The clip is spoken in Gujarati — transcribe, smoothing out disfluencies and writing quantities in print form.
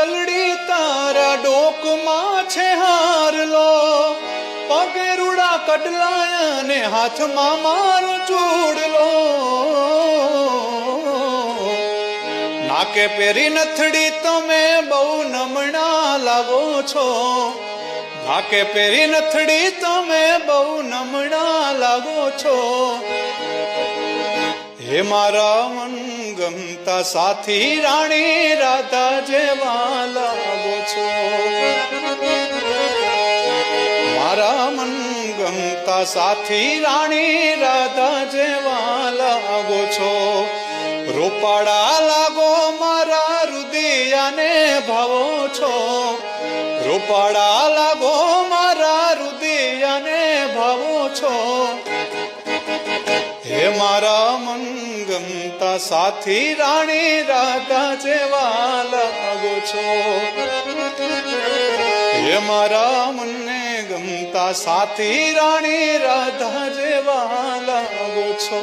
ચલડી તારા ડોકમાં છે હારલો, પગે રૂડા કડલાયા ને હાથમાં મારો ચૂડલો, નાકે પેરી નથડી તમે બહુ નમણા લાગો છો, નાકે પેરી નથડી તમે બહુ નમણા લાગો છો, હે મારા મન ગમતા સાથી રાણી રાધા જેવા લાગો છો, મારા મન ગમતા સાથી રાણી રાધા જેવા લાગો છો, રૂપાળા લાગો મારા હૃદયાને ભાવો છો, રૂપાળા લાગો મારા હૃદયાને ભાવો છો, હે મારા મન ગમતા સાથી રાણી રાધા જેવા લાગો છો, હે મારા મને ગમતા સાથી રાણી રાધા જેવા લાગો છો.